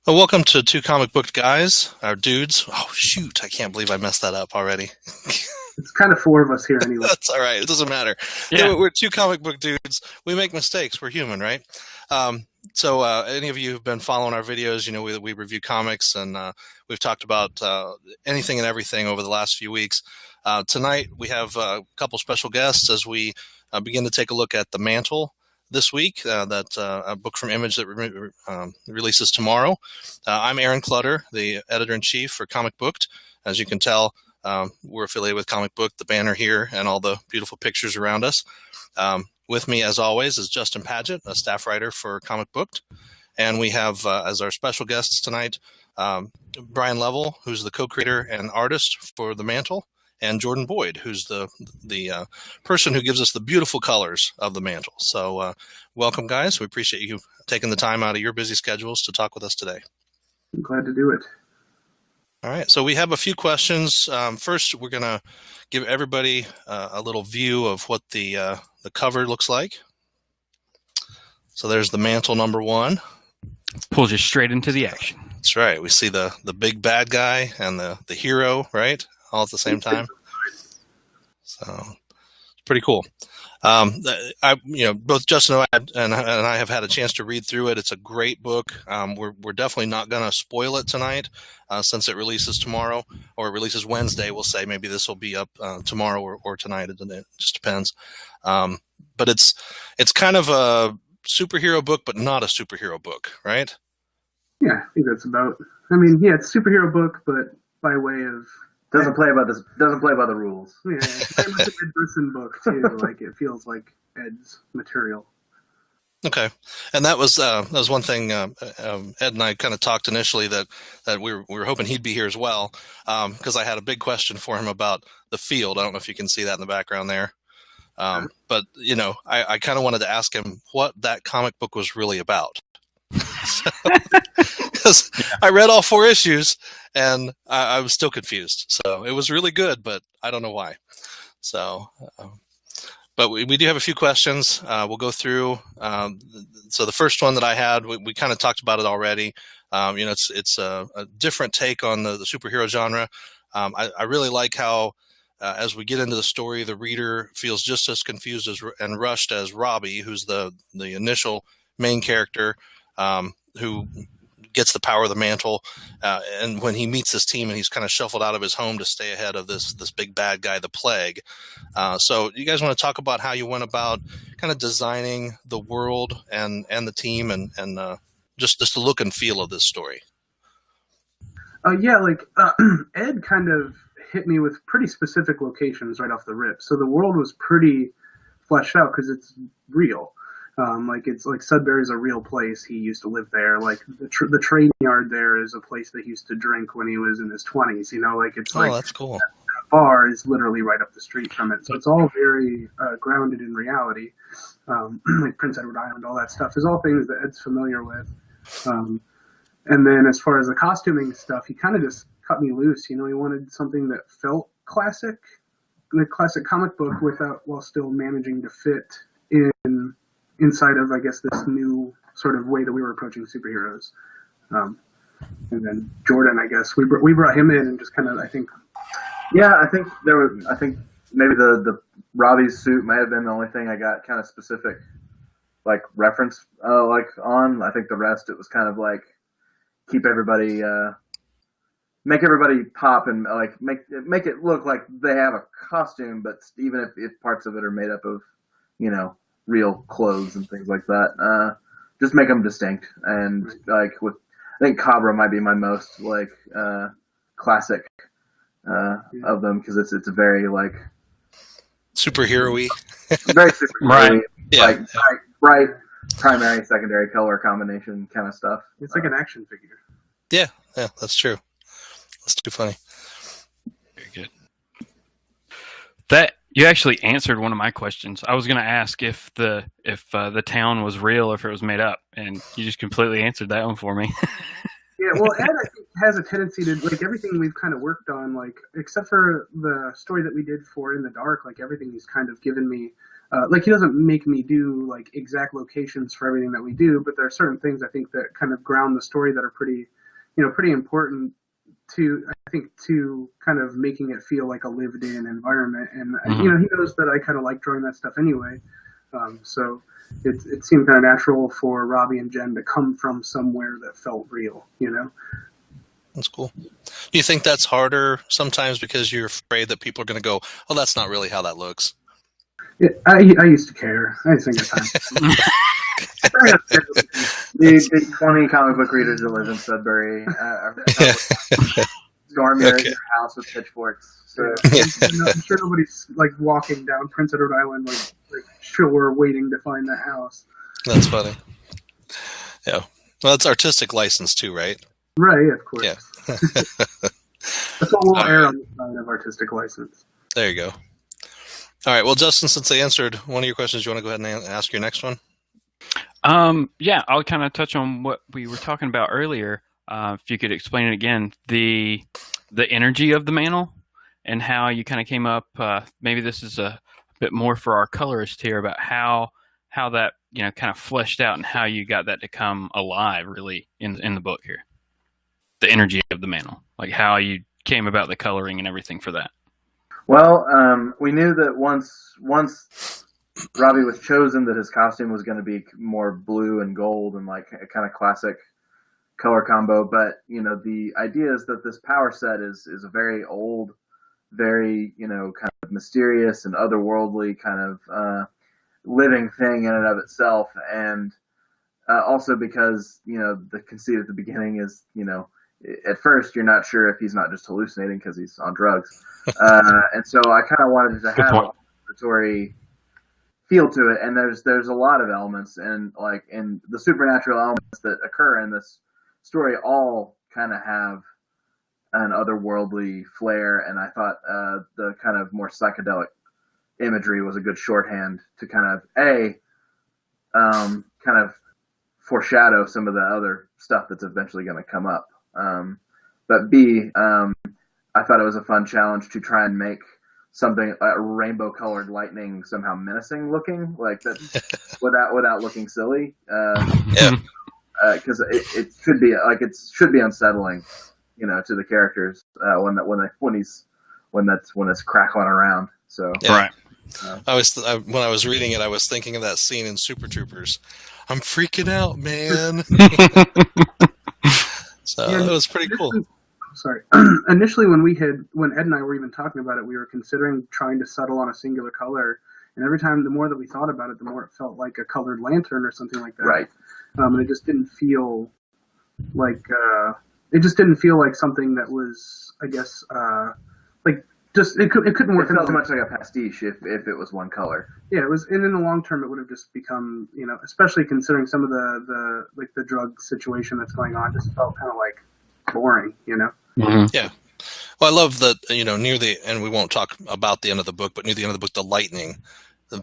Well, welcome to Two Comic Book Guys, our dudes. Oh, shoot. I can't believe I messed that up already. It's kind of four of us here anyway. That's all right. It doesn't matter. Yeah. We're two comic book dudes. We make mistakes. We're human, right? Any of you who've been following our videos, you know, we review comics and we've talked about anything and everything over the last few weeks. Tonight, we have a couple special guests as we begin to take a look at The Mantle this week, a book from Image that releases tomorrow. I'm Aaron Clutter, the editor-in-chief for Comic Booked. As you can tell, we're affiliated with Comic Book, the banner here, and all the beautiful pictures around us. With me, as always, is Justin Paget, a staff writer for Comic Booked. And we have, as our special guests tonight, Brian Level, who's the co-creator and artist for The Mantle, and Jordan Boyd, who's the person who gives us the beautiful colors of The Mantle. So welcome, guys. We appreciate you taking the time out of your busy schedules to talk with us today. I'm glad to do it. All right, so we have a few questions. First, we're going to give everybody a little view of what the cover looks like. So there's The Mantle number 1. Pulls you straight into the action. That's right. We see the big bad guy and the hero, right? All at the same time. So it's pretty cool. Both Justin and I have had a chance to read through it. It's a great book. We're definitely not going to spoil it tonight since it releases tomorrow, or it releases Wednesday. We'll say maybe this will be up tomorrow or tonight. It just depends. But it's kind of a superhero book, but not a superhero book, right? Yeah, I think that's about. I mean, yeah, it's a superhero book, but by way of doesn't play by the rules. Yeah, it's very much a Ed Brisson book too. Like it feels like Ed's material. Okay, and that was one thing. Ed and I kind of talked initially that we were hoping he'd be here as well, because I had a big question for him about the field. I don't know if you can see that in the background there, but you know, I kind of wanted to ask him what that comic book was really about. Because I read all 4 issues and I was still confused. So it was really good, but I don't know why. So, but we do have a few questions. We'll go through. So the first one that I had, we kind of talked about it already. It's a different take on the superhero genre. I really like how as we get into the story, the reader feels just as confused and rushed as Robbie, who's the initial main character. Who gets the power of the mantle, and when he meets this team and he's kind of shuffled out of his home to stay ahead of this big bad guy, the Plague. So you guys want to talk about how you went about kind of designing the world and the team and just the look and feel of this story? Ed kind of hit me with pretty specific locations right off the rip. So the world was pretty fleshed out because it's real. It's like Sudbury's a real place. He used to live there. Like the train yard there is a place that he used to drink when he was in his 20s. You know, like it's like that's cool. That bar is literally right up the street from it. So it's all very grounded in reality. Like Prince Edward Island, all that stuff is all things that Ed's familiar with. And then as far as the costuming stuff, he kind of just cut me loose. You know, he wanted something that felt classic, the classic comic book, while still managing to fit inside of, I guess, this new sort of way that we were approaching superheroes. And then Jordan, I guess, we brought him in and just kind of, I think. Yeah, I think maybe the Robbie's suit may have been the only thing I got kind of specific, like reference, on. I think the rest, it was kind of like keep everybody, make everybody pop and like make it look like they have a costume, but even if parts of it are made up of, you know, real clothes and things like that, just make them distinct. And I think Cabra might be my most classic of them, because it's a very like superhero-y. Very superhero-y, Right. Yeah. bright primary secondary color combination kind of stuff. It's like an action figure. Yeah, that's true. That's too funny. Very good. That you actually answered one of my questions. I was going to ask if the town was real, if it was made up, and you just completely answered that one for me. Yeah, well, Ed, I think, has a tendency to, like, everything we've kind of worked on, like, except for the story that we did for In the Dark, like, everything he's kind of given me like he doesn't make me do like exact locations for everything that we do, but there are certain things I think that kind of ground the story that are pretty, pretty important to, I think, to kind of making it feel like a lived-in environment. And Mm-hmm. he knows that I kind of like drawing that stuff anyway. So it seemed kind of natural for Robbie and Jen to come from somewhere that felt real. That's cool. Do you think that's harder sometimes because you're afraid that people are going to go, "Oh, that's not really how that looks"? I used to care. I just think it's time. The 20 comic book readers that live in Sudbury storm your house with pitchforks. So I'm sure nobody's like walking down Prince Edward Island like sure waiting to find that house. That's funny. Yeah. Well, it's artistic license too, right? Right, of course. Yeah. That's all we'll err on the side of artistic license. There you go. All right. Well, Justin, since they answered one of your questions, you want to go ahead and ask your next one? Yeah, I'll kind of touch on what we were talking about earlier. If you could explain it again, the energy of the mantle and how you kind of came up. Maybe this is a bit more for our colorist here about how that kind of fleshed out and how you got that to come alive really in the book here. The energy of the mantle, like how you came about the coloring and everything for that. Well, we knew that once Robbie was chosen, that his costume was going to be more blue and gold and like a kind of classic color combo. But the idea is that this power set is a very old, very kind of mysterious and otherworldly kind of living thing in and of itself, and also because the conceit at the beginning is at first you're not sure if he's not just hallucinating because he's on drugs, and so I kind of wanted to have a celebratory feel to it, and there's a lot of elements and the supernatural elements that occur in this story all kind of have an otherworldly flair, and I thought the kind of more psychedelic imagery was a good shorthand to kind of foreshadow some of the other stuff that's eventually going to come up. But B, I thought it was a fun challenge to try and make something rainbow colored lightning somehow menacing looking, like that without looking silly. Because it should be unsettling, to the characters when it's crackling around. So right. When I was reading it, I was thinking of that scene in Super Troopers. I'm freaking out, man. So it was pretty cool. Sorry. Initially, when Ed and I were even talking about it, we were considering trying to settle on a singular color. And every time, the more that we thought about it, the more it felt like a colored lantern or something like that. Right. And it just didn't feel like something that was, I guess, it couldn't work. It felt too much like a pastiche if it was one color. Yeah, it was, and in the long term, it would have just become, especially considering some of the drug situation that's going on, just felt kind of like boring, Mm-hmm. Yeah. Well, I love that, near the, and we won't talk about the end of the book, but near the end of the book, the lightning,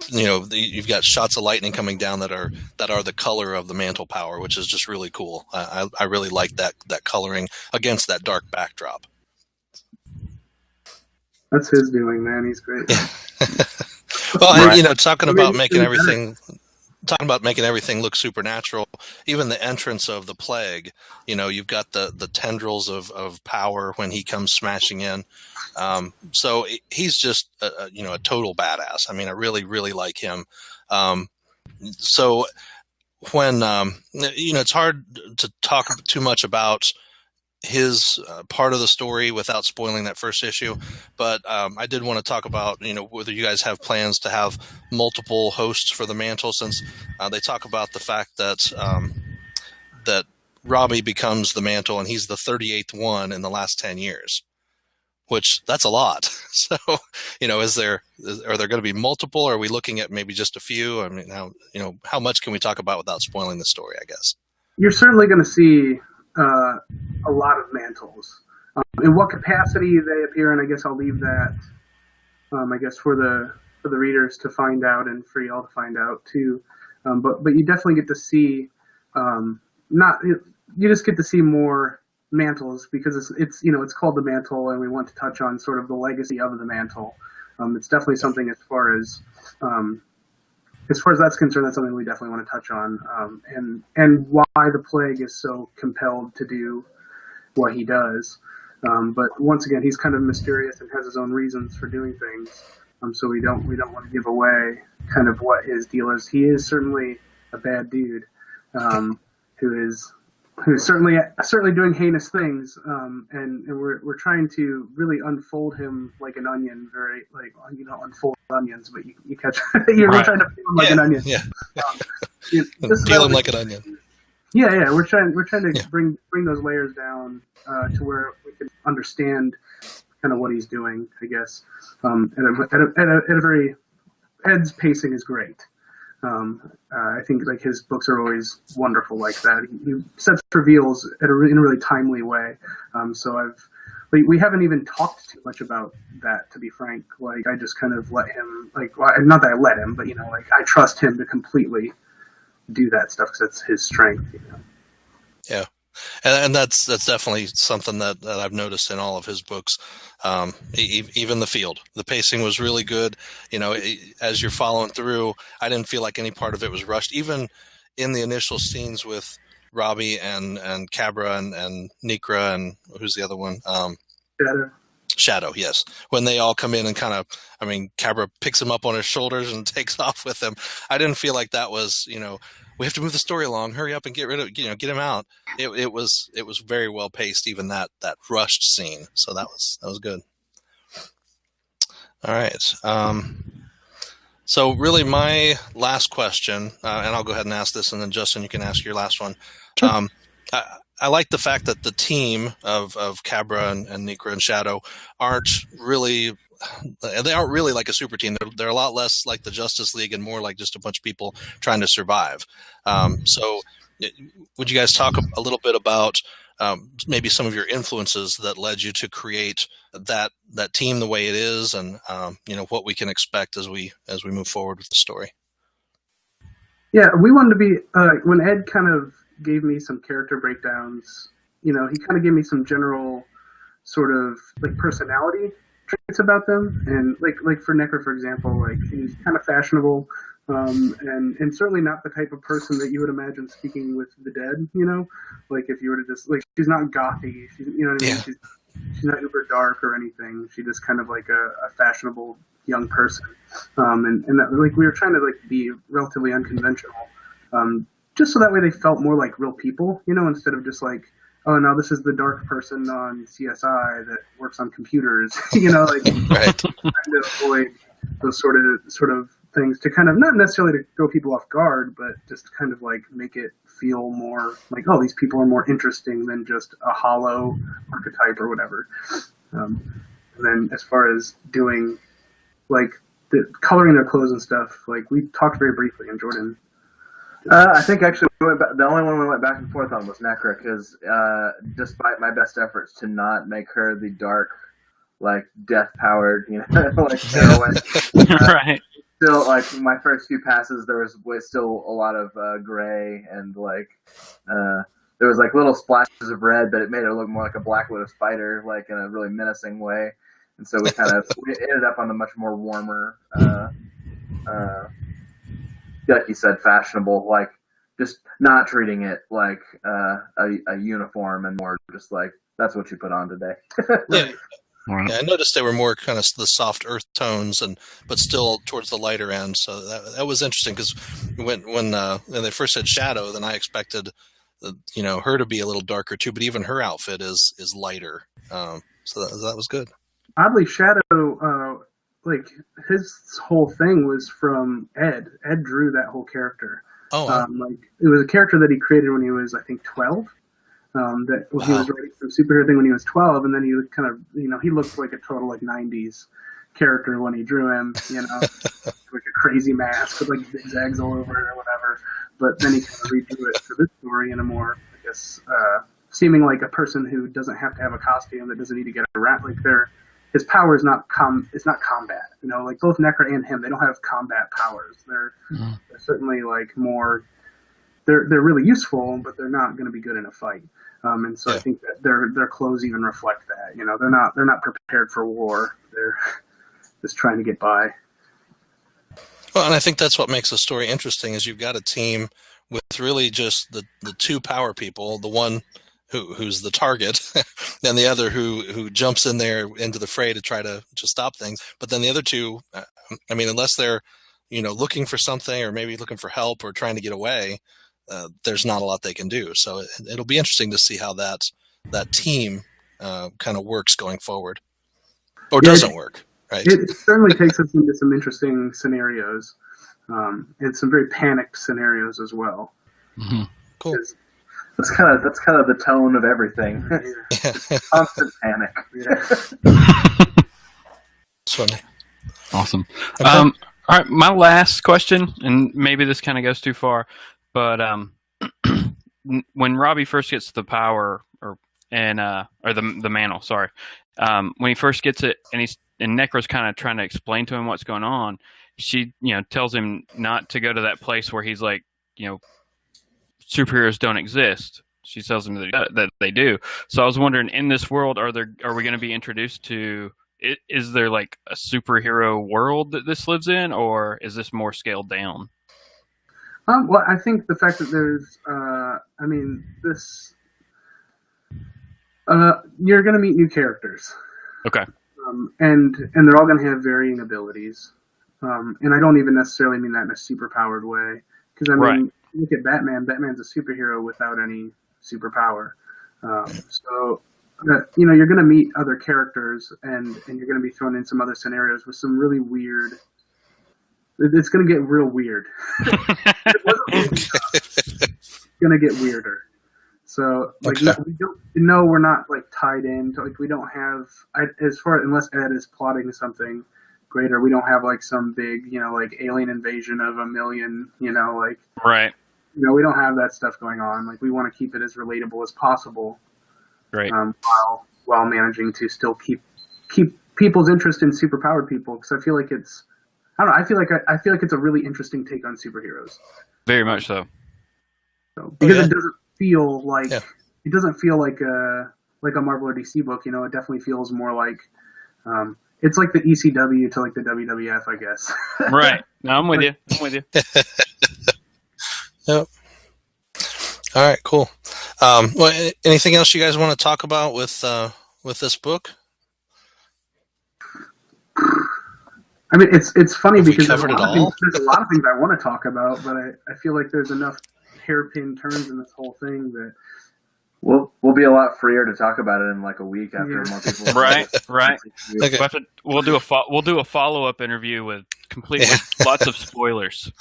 you've got shots of lightning coming down that are the color of the mantle power, which is just really cool. I really like that coloring against that dark backdrop. That's his doing, man. He's great. Well, and, talking about making everything look supernatural, even the entrance of the plague, you've got the tendrils of power when he comes smashing in. So he's just, a total badass. I mean, I really, really like him. So when, it's hard to talk too much about his part of the story without spoiling that first issue, but I did want to talk about whether you guys have plans to have multiple hosts for the mantle, since they talk about the fact that that Robbie becomes the mantle and he's the 38th one in the last 10 years, which that's a lot. So are there going to be multiple, or are we looking at maybe just a few? I mean, how much can we talk about without spoiling the story, I guess? You're certainly going to see a lot of mantles. In what capacity they appear in, I guess I'll leave that, I guess, for the readers to find out and for y'all to find out too. But you definitely get to see, you just get to see more mantles because it's called the mantle, and we want to touch on sort of the legacy of the mantle. It's definitely something as far as as far as that's concerned, that's something we definitely want to touch on, and why the Plague is so compelled to do what he does. But once again, he's kind of mysterious and has his own reasons for doing things. So we don't want to give away kind of what his deal is. He is certainly a bad dude, who's certainly doing heinous things, and we're trying to really unfold him like an onion, very like unfold onions, but you catch you're Right. trying to peel him like an onion. Yeah. Peel him like an onion. Yeah. We're trying to Yeah. bring those layers down to where we can understand kind of what he's doing, I guess. At a very Ed's pacing is great. I think like his books are always wonderful like that. He sets reveals in a really timely way. So we haven't even talked too much about that, to be frank. Like I just kind of let him, not that I let him, but like I trust him to completely do that stuff because that's his strength. Yeah. And that's definitely something that I've noticed in all of his books. Even the Field, the pacing was really good. As you're following through, I didn't feel like any part of it was rushed. Even in the initial scenes with Robbie and Cabra and Nikra and who's the other one? Shadow, yes. When they all come in and Cabra picks him up on his shoulders and takes off with him. I didn't feel like that was, we have to move the story along. Hurry up and get him out. It was very well paced, even that rushed scene. So that was good. All right. So really, my last question, and I'll go ahead and ask this, and then Justin, you can ask your last one. Sure. I like the fact that the team of Cabra and Nikra and Shadow aren't really like a super team. They're a lot less like the Justice League and more like just a bunch of people trying to survive. So would you guys talk a little bit about maybe some of your influences that led you to create that team the way it is, and what we can expect as we move forward with the story? Yeah, we wanted to be when Ed kind of gave me some character breakdowns. He kind of gave me some general sort of like personality traits about them, and like for Necker, for example, like he's kind of fashionable, and certainly not the type of person that you would imagine speaking with the dead. Like if you were to just like, she's not gothy, you know what I mean? Yeah. She's not uber dark or anything. She just kind of like a fashionable young person, and that, like we were trying to like be relatively unconventional, just so that way they felt more like real people, instead of just like, oh no, this is the dark person on CSI that works on computers, like Right. trying to avoid those sort of things to kind of not necessarily to throw people off guard, but just to kind of like make it feel more like, oh, these people are more interesting than just a hollow archetype or whatever. And then as far as doing like the coloring their clothes and stuff, like we talked very briefly, and Jordan. I think actually the only one we went back and forth on was Necra, because despite my best efforts to not make her the dark, like death-powered, like heroine, Right. still like my first few passes there was still a lot of gray, and like there was like little splashes of red, but it made her look more like a Black Widow spider, like in a really menacing way. And so we ended up on a much more warmer, like you said, fashionable, like just not treating it like a uniform, and more just like, that's what you put on today. Yeah. Right. Yeah, I noticed they were more kind of the soft earth tones, but still towards the lighter end. So that was interesting, because when they first said Shadow, then I expected her to be a little darker too. But even her outfit is lighter. So that was good. Oddly, Shadow, like his whole thing was from Ed. Ed drew that whole character. Oh, like it was a character that he created when he was, I think, 12. That he was writing some superhero thing when he was 12, and then he kind of, he looked like a total like 90s character when he drew him, like a crazy mask with like zigzags all over it or whatever. But then he kind of redrew it for this story in a more, I guess, seeming like a person who doesn't have to have a costume, that doesn't need to get around. Like his power is not it's not combat. Like both Necker and him, they don't have combat powers. They're certainly like more. They're really useful, but they're not going to be good in a fight. And so I think that their clothes even reflect that. They're not prepared for war. They're just trying to get by. Well, and I think that's what makes the story interesting is you've got a team with really just the two power people, the one who's the target, and the other who jumps in there into the fray to try to stop things. But then the other two, I mean, unless they're looking for something or maybe looking for help or trying to get away, there's not a lot they can do. So it'll be interesting to see how that team kind of works going forward, or doesn't work. Right. It certainly takes us into some interesting scenarios, and some very panicked scenarios as well. Mm-hmm. Cool. That's kind of the tone of everything. Constant panic. It's funny. Awesome. Okay. All right, my last question, and maybe this kind of goes too far, but when Robbie first gets the power, or the mantle, sorry, when he first gets it, and Necra's kind of trying to explain to him what's going on, she tells him not to go to that place where he's like, superheroes don't exist. She tells him that they do. So I was wondering, in this world, are we going to be introduced to? Is there like a superhero world that this lives in, or is this more scaled down? Well, I think the fact that there's, you're going to meet new characters. Okay. And they're all going to have varying abilities. And I don't even necessarily mean that in a super powered way. Because, look at Batman. Batman's a superhero without any superpower. You're going to meet other characters, and you're going to be thrown in some other scenarios with some really weird. It's going to get real weird. It's going to get weirder. So, Okay. we're not like tied in. We don't have unless Ed is plotting something greater. We don't have like some big, like alien invasion of 1 million. Right. We don't have that stuff going on. Like, we want to keep it as relatable as possible. Right. While managing to still keep people's interest in superpowered people, because I feel like it's, I don't know. I feel like it's a really interesting take on superheroes. Very much so. Because it doesn't feel like it doesn't feel like a Marvel or DC book. It definitely feels more like it's like the ECW to like the WWF, I guess. Right. No, I'm with you. Yep. All right. Cool. Well, anything else you guys want to talk about with this book? I mean, it's funny because there's covered a it lot all? there's a lot of things I want to talk about, but I feel like there's enough hairpin turns in this whole thing that we'll be a lot freer to talk about it in like a week after more people. Right. Okay. We'll do a follow-up interview with lots of spoilers.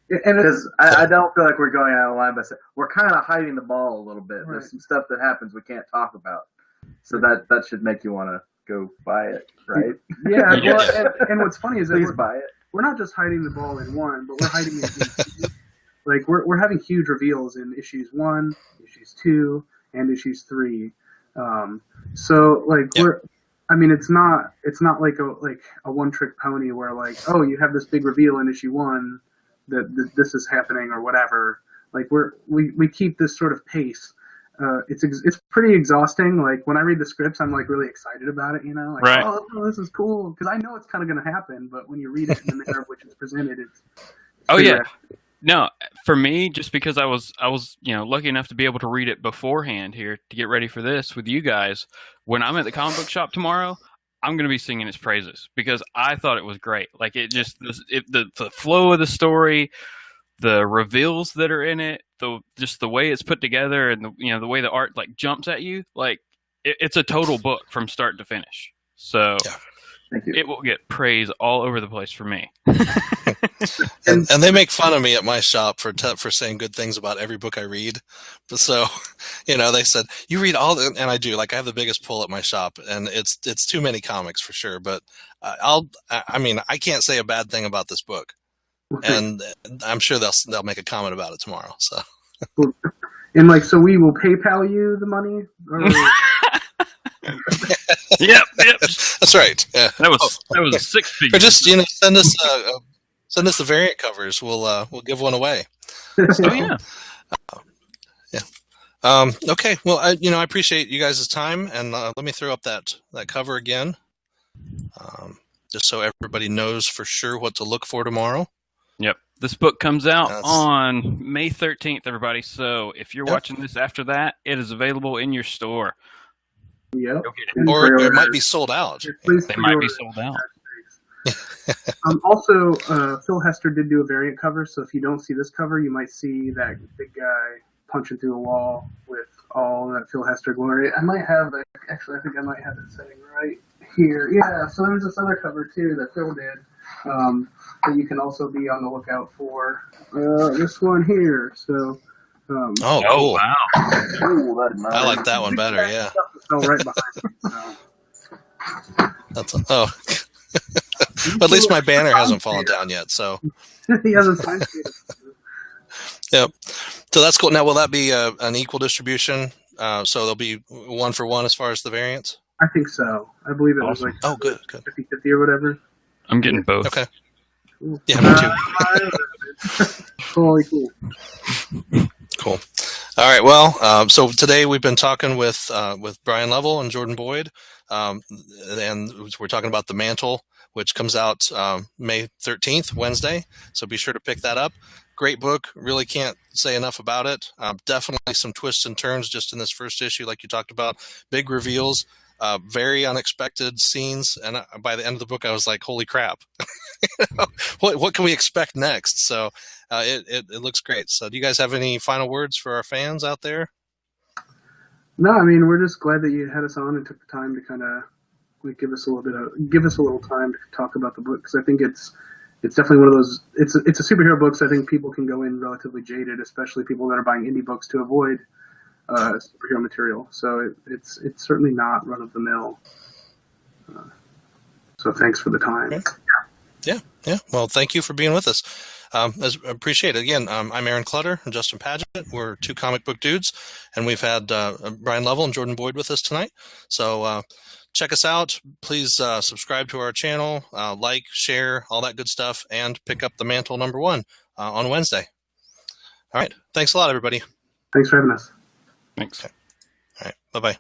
and Because I don't feel like we're going out of line by saying we're kind of hiding the ball a little bit. Right. There's some stuff that happens we can't talk about, so that should make you want to go buy it, right? Yeah. Yeah. Well, and what's funny is that Please buy it. we're not just hiding the ball in one, but we're hiding it in two. Like we're having huge reveals in issues 1, issues 2, and issues 3. So like it's not like a one-trick pony where like, oh, you have this big reveal in issue 1 that this is happening or whatever. Like we keep this sort of pace. It's pretty exhausting. Like when I read the scripts, I'm like really excited about it. Like, Right. oh, this is cool, because I know it's kind of going to happen. But when you read it in the manner of which it's presented, it's Oh pretty yeah. rad. No, for me, just because I was lucky enough to be able to read it beforehand here to get ready for this with you guys. When I'm at the comic book shop tomorrow, I'm going to be singing its praises because I thought it was great. Like the flow of the story, the reveals that are in it, just the way it's put together, and the way the art like jumps at you. Like it's a total book from start to finish. So Thank you. it will get praise all over the place for me. And they make fun of me at my shop for saying good things about every book I read. So, they said, you read all the, and I do. Like I have the biggest pull at my shop, and it's too many comics for sure. But I can't say a bad thing about this book, and I'm sure they'll make a comment about it tomorrow. So, And so we will PayPal you the money. Or... Yep. that's right. Yeah. That was a 6 figure. Or just send us the variant covers. We'll give one away. Oh yeah. Okay. Well, I appreciate you guys' time, and let me throw up that cover again, just so everybody knows for sure what to look for tomorrow. Yep. This book comes out That's- on May 13th, everybody. So if you're Yep. watching this after that, it is available in your store. Yep. Go get it. And Or it pre-orders. might be sold out. please They might be pre-order. sold out. Also, Phil Hester did do a variant cover, so if you don't see this cover, you might see that big guy punching through a wall with all that Phil Hester glory. I might have it. Actually, I think I might have it sitting right here. Yeah, so there's this other cover, too, that Phil did. That you can also be on the lookout for. This one here. So. Oh, cool. Wow. Ooh, that is nice. I like that one better. Yeah. Fell right behind it, That's oh. But at least my banner hasn't fallen down yet. So. so. He has a sign. Yep. So that's cool. Now, will that be an equal distribution? So there'll be 1-for-1 as far as the variants? I think so. I believe it was Awesome. like Oh, good. 50-50 or whatever. I'm getting both. Okay. Yeah, me too. Holy cool. Cool. All right. Well, so today we've been talking with Brian Lovell and Jordan Boyd, and we're talking about the Mantle, which comes out May 13th, Wednesday. So be sure to pick that up. Great book. Really can't say enough about it. Definitely some twists and turns just in this first issue, like you talked about. Big reveals. Very unexpected scenes, and by the end of the book, I was like, "Holy crap! what can we expect next?" So it looks great. So, do you guys have any final words for our fans out there? No, I mean, we're just glad that you had us on and took the time to kind of give us a little time to talk about the book, because I think it's definitely one of those. It's a superhero book, so I think people can go in relatively jaded, especially people that are buying indie books to avoid superhero material. So it's certainly not run of the mill. So thanks for the time. Okay. Yeah. Well, thank you for being with us. Appreciate it. Again, I'm Aaron Clutter and Justin Paget. We're two comic book dudes, and we've had Brian Lovell and Jordan Boyd with us tonight. So check us out. Please subscribe to our channel, like, share, all that good stuff, and pick up the Mantle #1 on Wednesday. All right. Thanks a lot, everybody. Thanks for having us. Thanks. All right. Bye-bye.